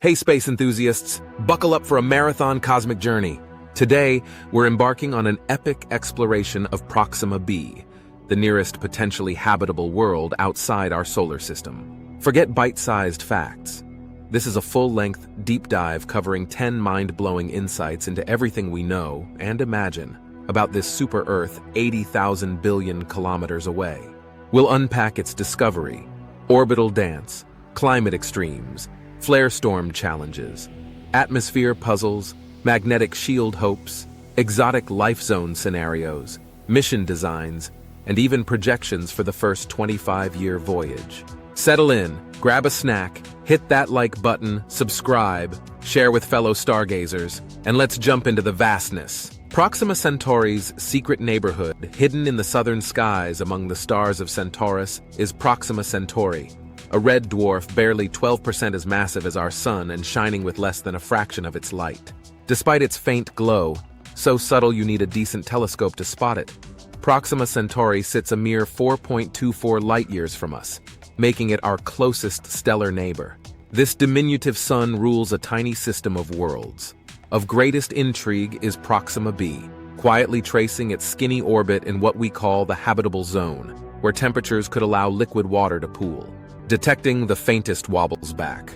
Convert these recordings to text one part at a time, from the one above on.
Hey space enthusiasts, buckle up for a marathon cosmic journey. Today, we're embarking on an epic exploration of Proxima b, the nearest potentially habitable world outside our solar system. Forget bite-sized facts. This is a full-length, deep dive covering 10 mind-blowing insights into everything we know and imagine about this super-Earth 80,000 billion kilometers away. We'll unpack its discovery, orbital dance, climate extremes, flare storm challenges, atmosphere puzzles, magnetic shield hopes, exotic life zone scenarios, mission designs, and even projections for the first 25-year voyage. Settle in, grab a snack, hit that like button, subscribe, share with fellow stargazers, and let's jump into the vastness. Proxima Centauri's secret neighborhood, hidden in the southern skies among the stars of Centaurus, is Proxima Centauri, a red dwarf barely 12% as massive as our sun and shining with less than a fraction of its light. Despite its faint glow, so subtle you need a decent telescope to spot it, Proxima Centauri sits a mere 4.24 light-years from us, making it our closest stellar neighbor. This diminutive sun rules a tiny system of worlds. Of greatest intrigue is Proxima b, quietly tracing its skinny orbit in what we call the habitable zone, where temperatures could allow liquid water to pool. Detecting the faintest wobbles back.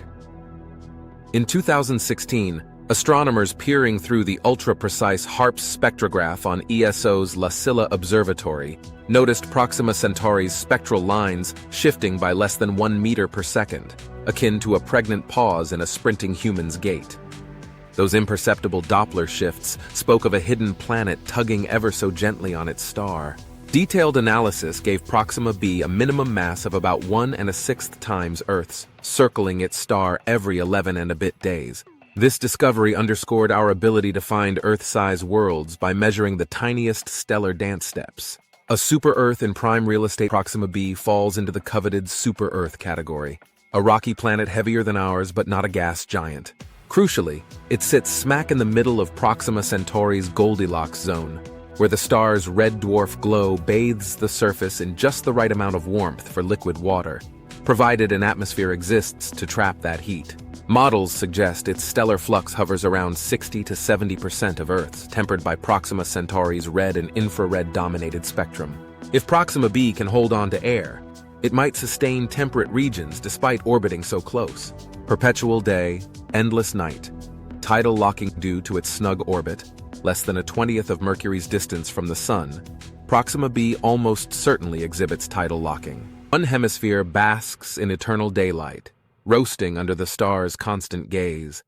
In 2016, astronomers peering through the ultra-precise HARPS spectrograph on ESO's La Silla Observatory noticed Proxima Centauri's spectral lines shifting by less than 1 meter per second, akin to a pregnant pause in a sprinting human's gait. Those imperceptible Doppler shifts spoke of a hidden planet tugging ever so gently on its star. Detailed analysis gave Proxima b a minimum mass of about 1 1/6 times Earth's, circling its star every 11 and a bit days. This discovery underscored our ability to find Earth-size worlds by measuring the tiniest stellar dance steps. A super-Earth in prime real estate. Proxima b falls into the coveted super-Earth category, a rocky planet heavier than ours but not a gas giant. Crucially, it sits smack in the middle of Proxima Centauri's Goldilocks zone, where the star's red dwarf glow bathes the surface in just the right amount of warmth for liquid water, provided an atmosphere exists to trap that heat. Models suggest its stellar flux hovers around 60 to 70% of Earth's, tempered by Proxima Centauri's red and infrared-dominated spectrum. If Proxima b can hold on to air, it might sustain temperate regions despite orbiting so close. Perpetual day, endless night, tidal locking due to its snug orbit, less than a 20th of Mercury's distance from the Sun, Proxima b almost certainly exhibits tidal locking. One hemisphere basks in eternal daylight, roasting under the star's constant gaze.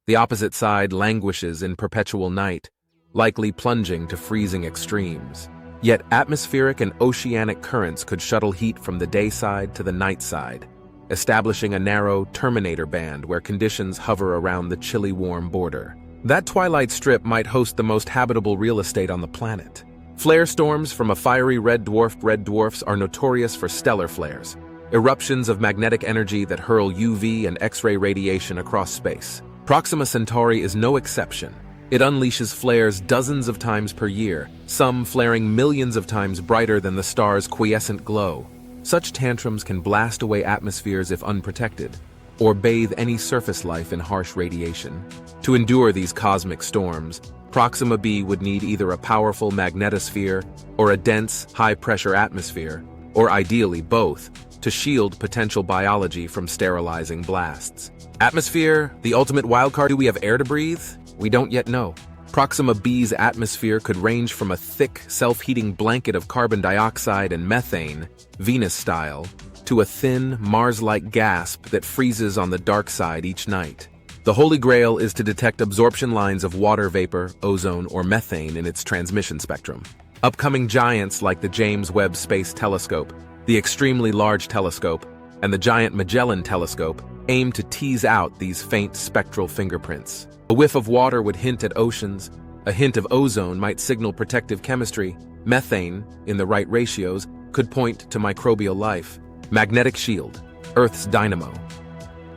The opposite side languishes in perpetual night, likely plunging to freezing extremes. Yet atmospheric and oceanic currents could shuttle heat from the day side to the night side, establishing a narrow terminator band where conditions hover around the chilly warm border. That twilight strip might host the most habitable real estate on the planet. Flare storms from a fiery red dwarfs are notorious for stellar flares, eruptions of magnetic energy that hurl UV and X-ray radiation across space. Proxima Centauri is no exception. It unleashes flares dozens of times per year, some flaring millions of times brighter than the star's quiescent glow. Such tantrums can blast away atmospheres if unprotected, or bathe any surface life in harsh radiation. To endure these cosmic storms, Proxima b would need either a powerful magnetosphere or a dense, high-pressure atmosphere, or ideally both, to shield potential biology from sterilizing blasts. Atmosphere, the ultimate wildcard. Do we have air to breathe? We don't yet know. Proxima b's atmosphere could range from a thick, self-heating blanket of carbon dioxide and methane, Venus-style, to a thin, Mars-like gasp that freezes on the dark side each night. The holy grail is to detect absorption lines of water vapor, ozone, or methane in its transmission spectrum. Upcoming giants like the James Webb Space Telescope, the Extremely Large Telescope, and the Giant Magellan Telescope aim to tease out these faint spectral fingerprints. A whiff of water would hint at oceans, a hint of ozone might signal protective chemistry, methane, in the right ratios, could point to microbial life. Magnetic shield, Earth's dynamo.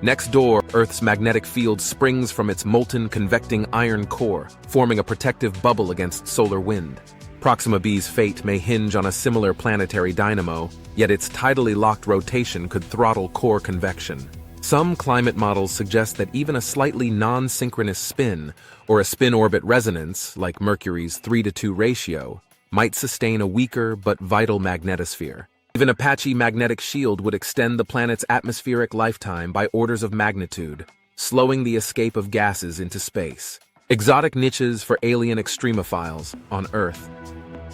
Next door, Earth's magnetic field springs from its molten convecting iron core, forming a protective bubble against solar wind. Proxima b's fate may hinge on a similar planetary dynamo, yet its tidally locked rotation could throttle core convection. Some climate models suggest that even a slightly non-synchronous spin, or a spin-orbit resonance, like Mercury's 3:2 ratio, might sustain a weaker but vital magnetosphere. Even a patchy magnetic shield would extend the planet's atmospheric lifetime by orders of magnitude, slowing the escape of gases into space. Exotic niches for alien extremophiles on Earth.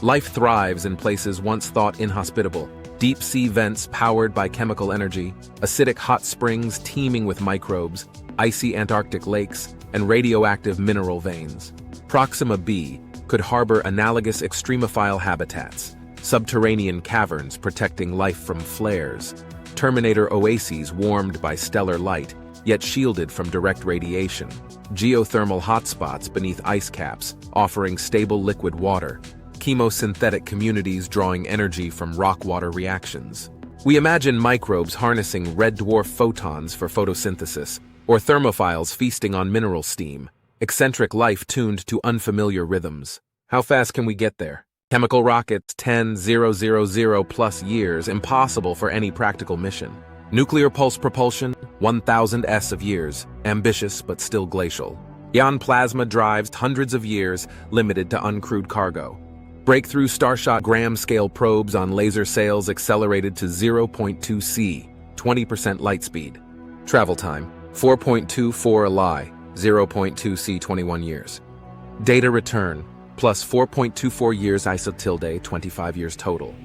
Life thrives in places once thought inhospitable. Deep sea vents powered by chemical energy, acidic hot springs teeming with microbes, icy Antarctic lakes, and radioactive mineral veins. Proxima b could harbor analogous extremophile habitats, subterranean caverns protecting life from flares, Terminator oases warmed by stellar light, yet shielded from direct radiation, geothermal hotspots beneath ice caps, offering stable liquid water, chemosynthetic communities drawing energy from rock-water reactions. We imagine microbes harnessing red dwarf photons for photosynthesis, or thermophiles feasting on mineral steam, eccentric life tuned to unfamiliar rhythms. How fast can we get there? Chemical rockets 10,000 plus years, impossible for any practical mission. Nuclear pulse propulsion, 1,000 of years, ambitious but still glacial. Ion plasma drives hundreds of years, limited to uncrewed cargo. Breakthrough Starshot gram-scale probes on laser sails accelerated to 0.2 c, 20% light speed. Travel time, 4.24 Li, 0.2 c, 21 years. Data return, plus 4.24 years isotilde, 25 years total.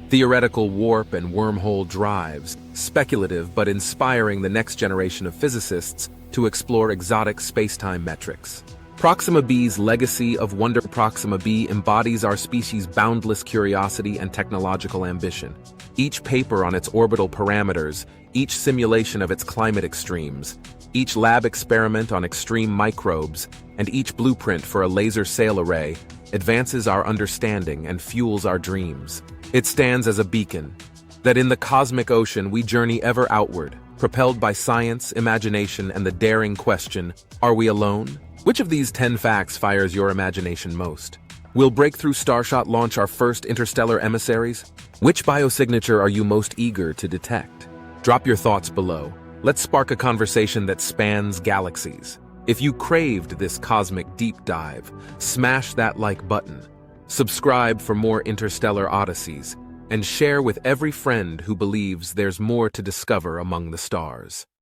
Theoretical warp and wormhole drives, speculative but inspiring the next generation of physicists to explore exotic space-time metrics. Proxima b's legacy of wonder. Proxima b embodies our species' boundless curiosity and technological ambition. Each paper on its orbital parameters, each simulation of its climate extremes, each lab experiment on extreme microbes, and each blueprint for a laser sail array advances our understanding and fuels our dreams. It stands as a beacon that in the cosmic ocean we journey ever outward, propelled by science, imagination, and the daring question, are we alone? Which of these 10 facts fires your imagination most? Will Breakthrough Starshot launch our first interstellar emissaries? Which biosignature are you most eager to detect? Drop your thoughts below. Let's spark a conversation that spans galaxies. If you craved this cosmic deep dive, smash that like button, subscribe for more interstellar odysseys, and share with every friend who believes there's more to discover among the stars.